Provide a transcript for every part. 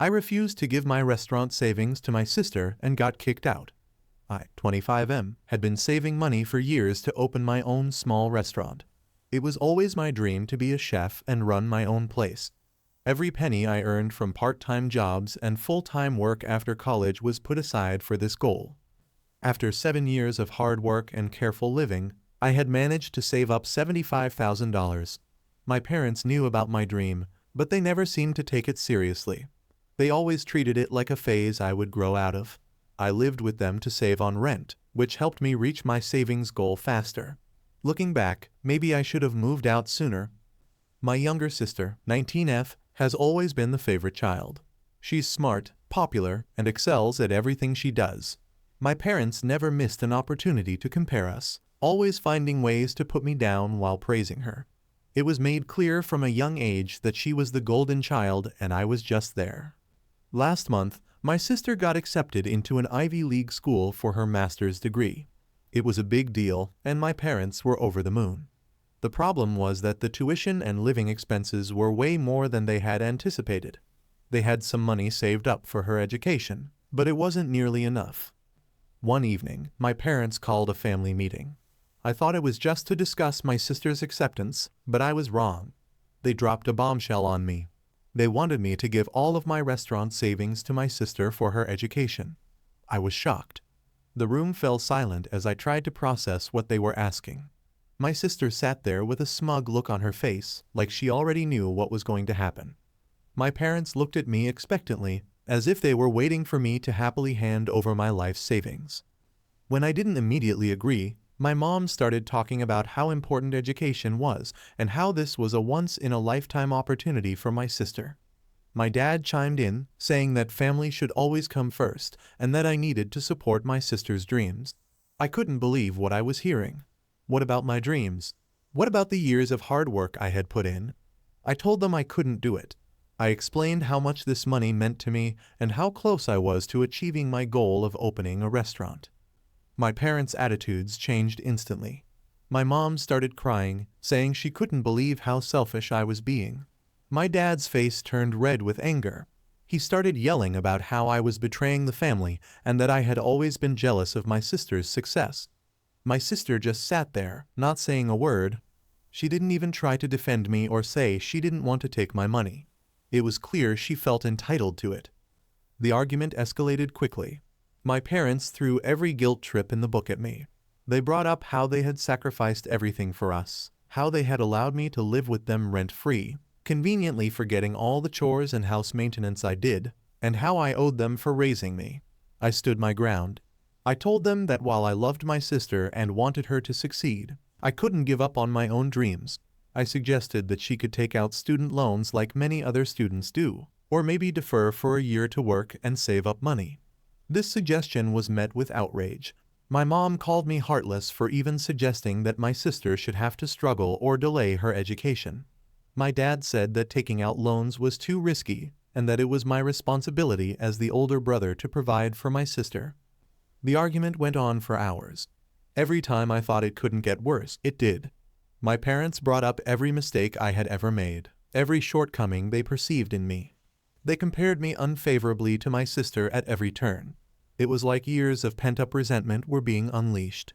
I refused to give my restaurant savings to my sister and got kicked out. I, 25M, had been saving money for years to open my own small restaurant. It was always my dream to be a chef and run my own place. Every penny I earned from part-time jobs and full-time work after college was put aside for this goal. After 7 years of hard work and careful living, I had managed to save up $75,000. My parents knew about my dream, but they never seemed to take it seriously. They always treated it like a phase I would grow out of. I lived with them to save on rent, which helped me reach my savings goal faster. Looking back, maybe I should have moved out sooner. My younger sister, 19F, has always been the favorite child. She's smart, popular, and excels at everything she does. My parents never missed an opportunity to compare us, always finding ways to put me down while praising her. It was made clear from a young age that she was the golden child and I was just there. Last month, my sister got accepted into an Ivy League school for her master's degree. It was a big deal, and my parents were over the moon. The problem was that the tuition and living expenses were way more than they had anticipated. They had some money saved up for her education, but it wasn't nearly enough. One evening, my parents called a family meeting. I thought it was just to discuss my sister's acceptance, but I was wrong. They dropped a bombshell on me. They wanted me to give all of my restaurant savings to my sister for her education. I was shocked. The room fell silent as I tried to process what they were asking. My sister sat there with a smug look on her face, like she already knew what was going to happen. My parents looked at me expectantly, as if they were waiting for me to happily hand over my life savings. When I didn't immediately agree, my mom started talking about how important education was and how this was a once-in-a-lifetime opportunity for my sister. My dad chimed in, saying that family should always come first and that I needed to support my sister's dreams. I couldn't believe what I was hearing. What about my dreams? What about the years of hard work I had put in? I told them I couldn't do it. I explained how much this money meant to me and how close I was to achieving my goal of opening a restaurant. My parents' attitudes changed instantly. My mom started crying, saying she couldn't believe how selfish I was being. My dad's face turned red with anger. He started yelling about how I was betraying the family and that I had always been jealous of my sister's success. My sister just sat there, not saying a word. She didn't even try to defend me or say she didn't want to take my money. It was clear she felt entitled to it. The argument escalated quickly. My parents threw every guilt trip in the book at me. They brought up how they had sacrificed everything for us, how they had allowed me to live with them rent-free, conveniently forgetting all the chores and house maintenance I did, and how I owed them for raising me. I stood my ground. I told them that while I loved my sister and wanted her to succeed, I couldn't give up on my own dreams. I suggested that she could take out student loans like many other students do, or maybe defer for a year to work and save up money. This suggestion was met with outrage. My mom called me heartless for even suggesting that my sister should have to struggle or delay her education. My dad said that taking out loans was too risky and that it was my responsibility as the older brother to provide for my sister. The argument went on for hours. Every time I thought it couldn't get worse, it did. My parents brought up every mistake I had ever made, every shortcoming they perceived in me. They compared me unfavorably to my sister at every turn. It was like years of pent-up resentment were being unleashed.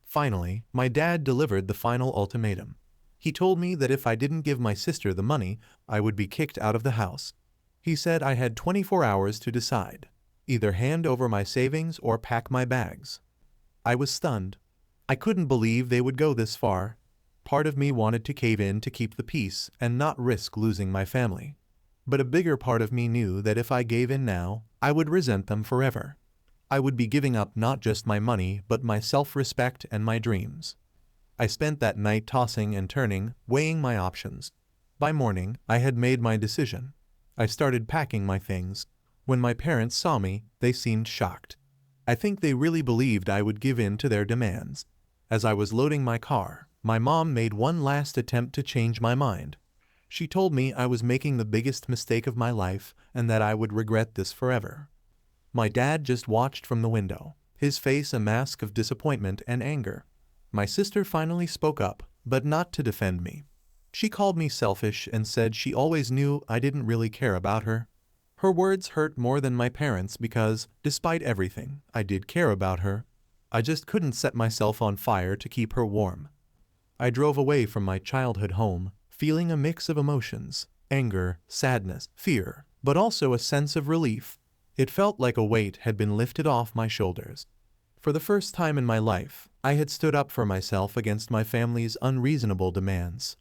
Finally, my dad delivered the final ultimatum. He told me that if I didn't give my sister the money, I would be kicked out of the house. He said I had 24 hours to decide. Either hand over my savings or pack my bags. I was stunned. I couldn't believe they would go this far. Part of me wanted to cave in to keep the peace and not risk losing my family. But a bigger part of me knew that if I gave in now, I would resent them forever. I would be giving up not just my money, but my self-respect and my dreams. I spent that night tossing and turning, weighing my options. By morning, I had made my decision. I started packing my things. When my parents saw me, they seemed shocked. I think they really believed I would give in to their demands. As I was loading my car, my mom made one last attempt to change my mind. She told me I was making the biggest mistake of my life and that I would regret this forever. My dad just watched from the window, his face a mask of disappointment and anger. My sister finally spoke up, but not to defend me. She called me selfish and said she always knew I didn't really care about her. Her words hurt more than my parents because, despite everything, I did care about her. I just couldn't set myself on fire to keep her warm. I drove away from my childhood home, feeling a mix of emotions: anger, sadness, fear, but also a sense of relief. It felt like a weight had been lifted off my shoulders. For the first time in my life, I had stood up for myself against my family's unreasonable demands.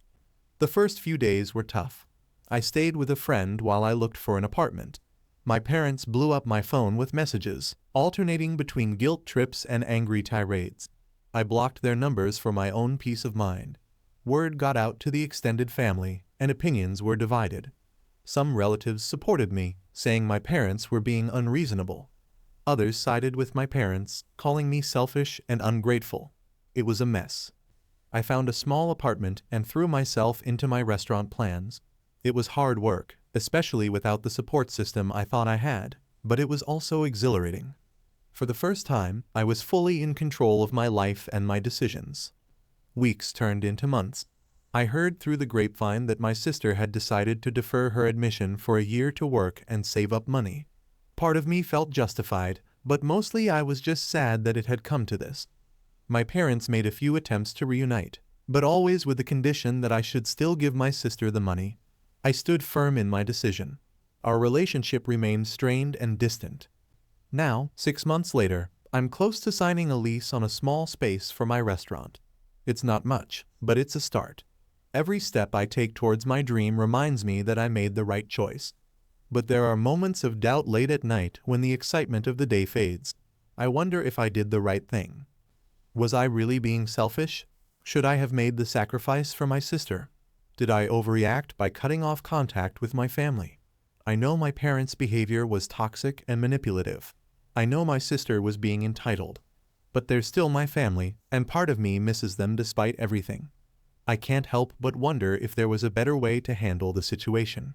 The first few days were tough. I stayed with a friend while I looked for an apartment. My parents blew up my phone with messages, alternating between guilt trips and angry tirades. I blocked their numbers for my own peace of mind. Word got out to the extended family, and opinions were divided. Some relatives supported me, saying my parents were being unreasonable. Others sided with my parents, calling me selfish and ungrateful. It was a mess. I found a small apartment and threw myself into my restaurant plans. It was hard work, especially without the support system I thought I had, but it was also exhilarating. For the first time, I was fully in control of my life and my decisions. Weeks turned into months. I heard through the grapevine that my sister had decided to defer her admission for a year to work and save up money. Part of me felt justified, but mostly I was just sad that it had come to this. My parents made a few attempts to reunite, but always with the condition that I should still give my sister the money. I stood firm in my decision. Our relationship remained strained and distant. Now, 6 months later, I'm close to signing a lease on a small space for my restaurant. It's not much, but it's a start. Every step I take towards my dream reminds me that I made the right choice. But there are moments of doubt late at night when the excitement of the day fades. I wonder if I did the right thing. Was I really being selfish? Should I have made the sacrifice for my sister? Did I overreact by cutting off contact with my family? I know my parents' behavior was toxic and manipulative. I know my sister was being entitled. But they're still my family, and part of me misses them despite everything. I can't help but wonder if there was a better way to handle the situation.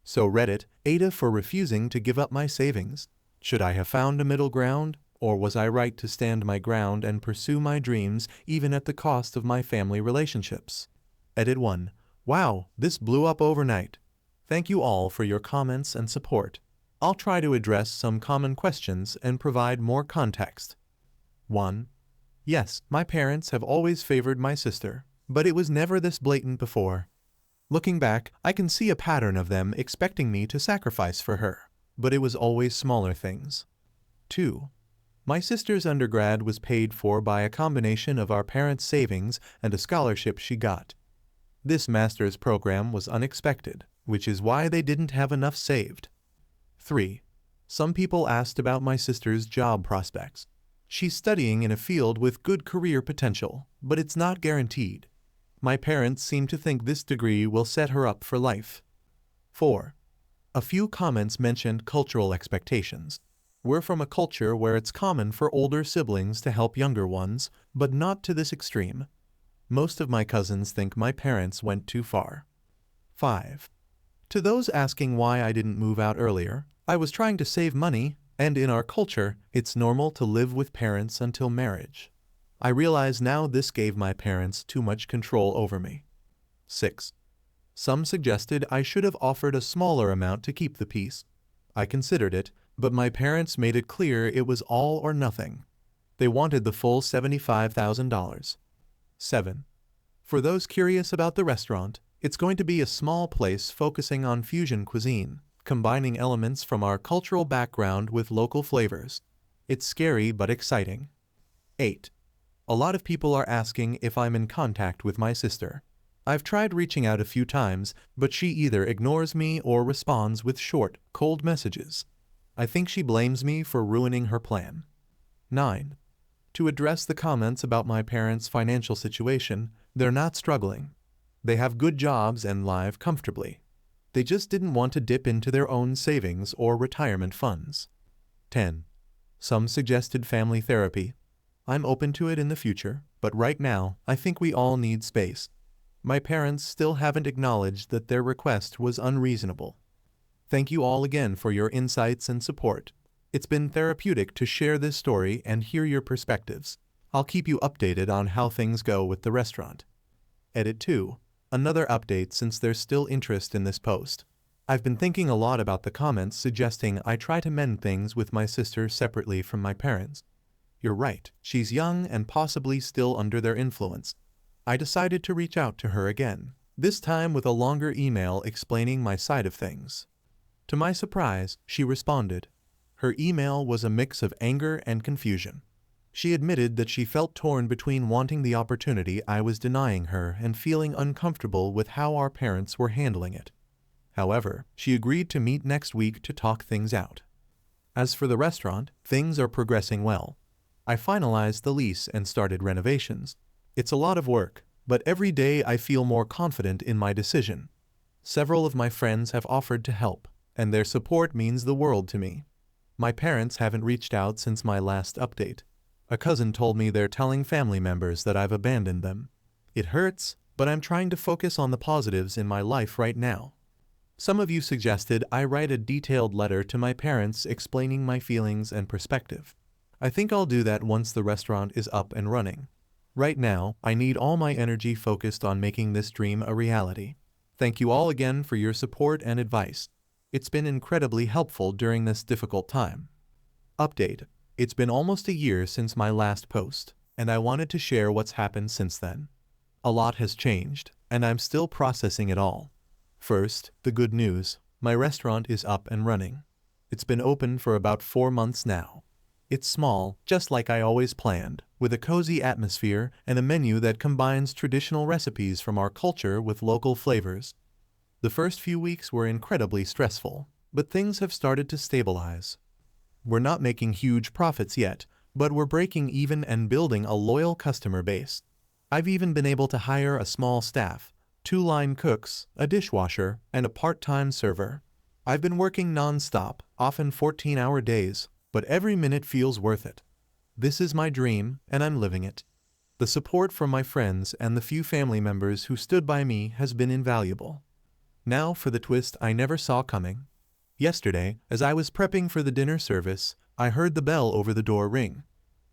So Reddit, AITA for refusing to give up my savings. Should I have found a middle ground, or was I right to stand my ground and pursue my dreams even at the cost of my family relationships? Edit 1. Wow, this blew up overnight. Thank you all for your comments and support. I'll try to address some common questions and provide more context. 1. Yes, my parents have always favored my sister, but it was never this blatant before. Looking back, I can see a pattern of them expecting me to sacrifice for her, but it was always smaller things. 2. My sister's undergrad was paid for by a combination of our parents' savings and a scholarship she got. This master's program was unexpected, which is why they didn't have enough saved. 3. Some people asked about my sister's job prospects. She's studying in a field with good career potential, but it's not guaranteed. My parents seem to think this degree will set her up for life. 4. A few comments mentioned cultural expectations. We're from a culture where it's common for older siblings to help younger ones, but not to this extreme. Most of my cousins think my parents went too far. 5. To those asking why I didn't move out earlier, I was trying to save money, and in our culture, it's normal to live with parents until marriage. I realize now this gave my parents too much control over me. 6. Some suggested I should have offered a smaller amount to keep the peace. I considered it, but my parents made it clear it was all or nothing. They wanted the full $75,000. 7. For those curious about the restaurant, it's going to be a small place focusing on fusion cuisine, combining elements from our cultural background with local flavors. It's scary but exciting. 8. A lot of people are asking if I'm in contact with my sister. I've tried reaching out a few times, but she either ignores me or responds with short, cold messages. I think she blames me for ruining her plan. 9. To address the comments about my parents' financial situation, they're not struggling. They have good jobs and live comfortably. They just didn't want to dip into their own savings or retirement funds. 10. Some suggested family therapy. I'm open to it in the future, but right now, I think we all need space. My parents still haven't acknowledged that their request was unreasonable. Thank you all again for your insights and support. It's been therapeutic to share this story and hear your perspectives. I'll keep you updated on how things go with the restaurant. Edit 2. Another update since there's still interest in this post. I've been thinking a lot about the comments suggesting I try to mend things with my sister separately from my parents. You're right, she's young and possibly still under their influence. I decided to reach out to her again, this time with a longer email explaining my side of things. To my surprise, she responded. Her email was a mix of anger and confusion. She admitted that she felt torn between wanting the opportunity I was denying her and feeling uncomfortable with how our parents were handling it. However, she agreed to meet next week to talk things out. As for the restaurant, things are progressing well. I finalized the lease and started renovations. It's a lot of work, but every day I feel more confident in my decision. Several of my friends have offered to help, and their support means the world to me. My parents haven't reached out since my last update. A cousin told me they're telling family members that I've abandoned them. It hurts, but I'm trying to focus on the positives in my life right now. Some of you suggested I write a detailed letter to my parents explaining my feelings and perspective. I think I'll do that once the restaurant is up and running. Right now, I need all my energy focused on making this dream a reality. Thank you all again for your support and advice. It's been incredibly helpful during this difficult time. Update. It's been almost a year since my last post, and I wanted to share what's happened since then. A lot has changed, and I'm still processing it all. First, the good news. My restaurant is up and running. It's been open for about 4 months now. It's small, just like I always planned, with a cozy atmosphere and a menu that combines traditional recipes from our culture with local flavors. The first few weeks were incredibly stressful, but things have started to stabilize. We're not making huge profits yet, but we're breaking even and building a loyal customer base. I've even been able to hire a small staff, 2 line cooks, a dishwasher, and a part-time server. I've been working non-stop, often 14-hour days, but every minute feels worth it. This is my dream, and I'm living it. The support from my friends and the few family members who stood by me has been invaluable. Now for the twist I never saw coming. Yesterday, as I was prepping for the dinner service, I heard the bell over the door ring.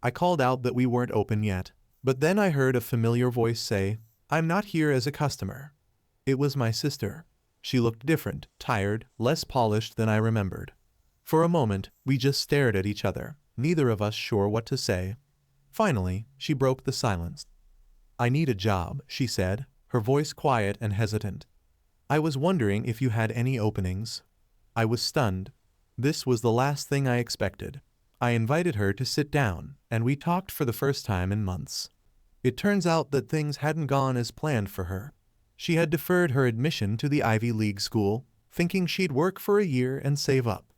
I called out that we weren't open yet, but then I heard a familiar voice say, "I'm not here as a customer." It was my sister. She looked different, tired, less polished than I remembered. For a moment, we just stared at each other, neither of us sure what to say. Finally, she broke the silence. "I need a job," she said, her voice quiet and hesitant. "I was wondering if you had any openings." I was stunned. This was the last thing I expected. I invited her to sit down, and we talked for the first time in months. It turns out that things hadn't gone as planned for her. She had deferred her admission to the Ivy League school, thinking she'd work for a year and save up.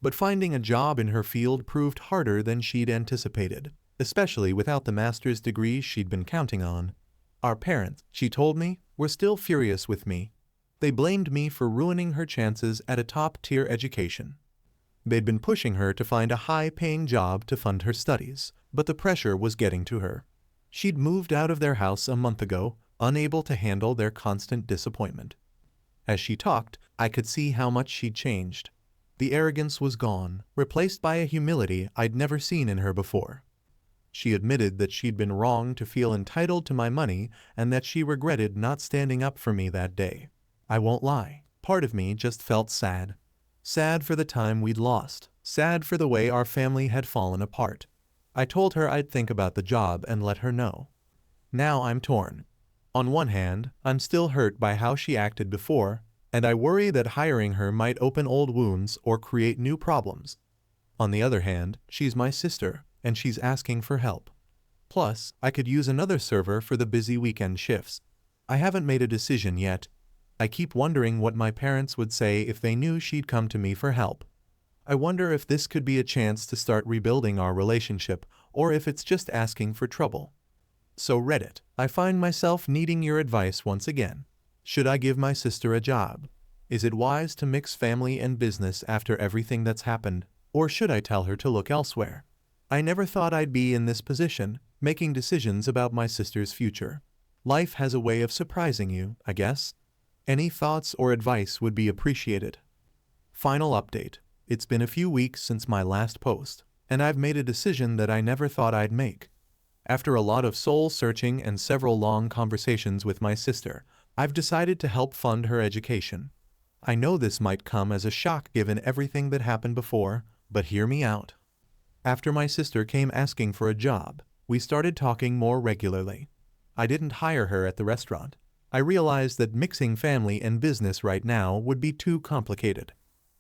But finding a job in her field proved harder than she'd anticipated, especially without the master's degree she'd been counting on. Our parents, she told me, were still furious with me. They blamed me for ruining her chances at a top-tier education. They'd been pushing her to find a high-paying job to fund her studies, but the pressure was getting to her. She'd moved out of their house a month ago, unable to handle their constant disappointment. As she talked, I could see how much she'd changed. The arrogance was gone, replaced by a humility I'd never seen in her before. She admitted that she'd been wrong to feel entitled to my money and that she regretted not standing up for me that day. I won't lie, part of me just felt sad. Sad for the time we'd lost, sad for the way our family had fallen apart. I told her I'd think about the job and let her know. Now I'm torn. On one hand, I'm still hurt by how she acted before, and I worry that hiring her might open old wounds or create new problems. On the other hand, she's my sister, and she's asking for help. Plus, I could use another server for the busy weekend shifts. I haven't made a decision yet. I keep wondering what my parents would say if they knew she'd come to me for help. I wonder if this could be a chance to start rebuilding our relationship, or if it's just asking for trouble. So Reddit, I find myself needing your advice once again. Should I give my sister a job? Is it wise to mix family and business after everything that's happened, or should I tell her to look elsewhere? I never thought I'd be in this position, making decisions about my sister's future. Life has a way of surprising you, I guess. Any thoughts or advice would be appreciated. Final update. It's been a few weeks since my last post, and I've made a decision that I never thought I'd make. After a lot of soul-searching and several long conversations with my sister, I've decided to help fund her education. I know this might come as a shock given everything that happened before, but hear me out. After my sister came asking for a job, we started talking more regularly. I didn't hire her at the restaurant. I realized that mixing family and business right now would be too complicated.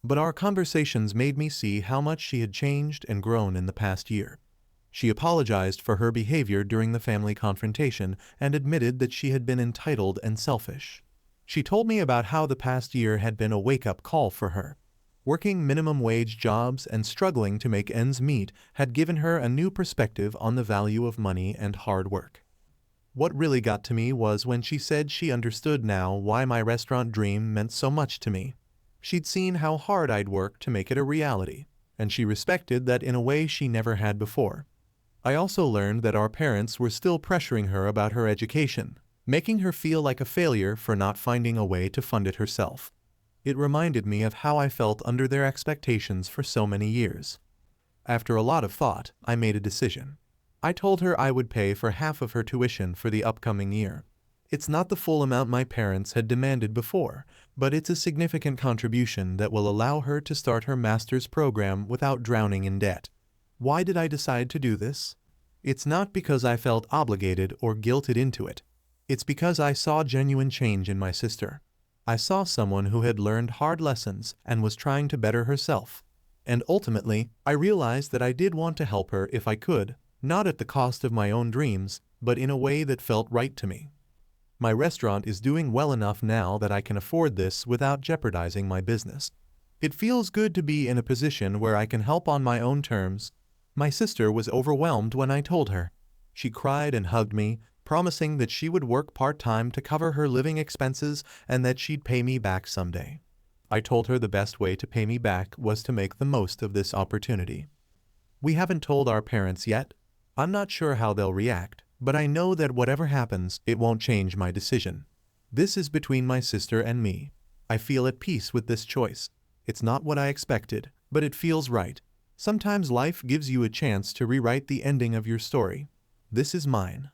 But our conversations made me see how much she had changed and grown in the past year. She apologized for her behavior during the family confrontation and admitted that she had been entitled and selfish. She told me about how the past year had been a wake-up call for her. Working minimum wage jobs and struggling to make ends meet had given her a new perspective on the value of money and hard work. What really got to me was when she said she understood now why my restaurant dream meant so much to me. She'd seen how hard I'd worked to make it a reality, and she respected that in a way she never had before. I also learned that our parents were still pressuring her about her education, making her feel like a failure for not finding a way to fund it herself. It reminded me of how I felt under their expectations for so many years. After a lot of thought, I made a decision. I told her I would pay for half of her tuition for the upcoming year. It's not the full amount my parents had demanded before, but it's a significant contribution that will allow her to start her master's program without drowning in debt. Why did I decide to do this? It's not because I felt obligated or guilted into it. It's because I saw genuine change in my sister. I saw someone who had learned hard lessons and was trying to better herself. And ultimately, I realized that I did want to help her if I could, not at the cost of my own dreams, but in a way that felt right to me. My restaurant is doing well enough now that I can afford this without jeopardizing my business. It feels good to be in a position where I can help on my own terms. My sister was overwhelmed when I told her. She cried and hugged me, promising that she would work part-time to cover her living expenses and that she'd pay me back someday. I told her the best way to pay me back was to make the most of this opportunity. We haven't told our parents yet. I'm not sure how they'll react, but I know that whatever happens, it won't change my decision. This is between my sister and me. I feel at peace with this choice. It's not what I expected, but it feels right. Sometimes life gives you a chance to rewrite the ending of your story. This is mine.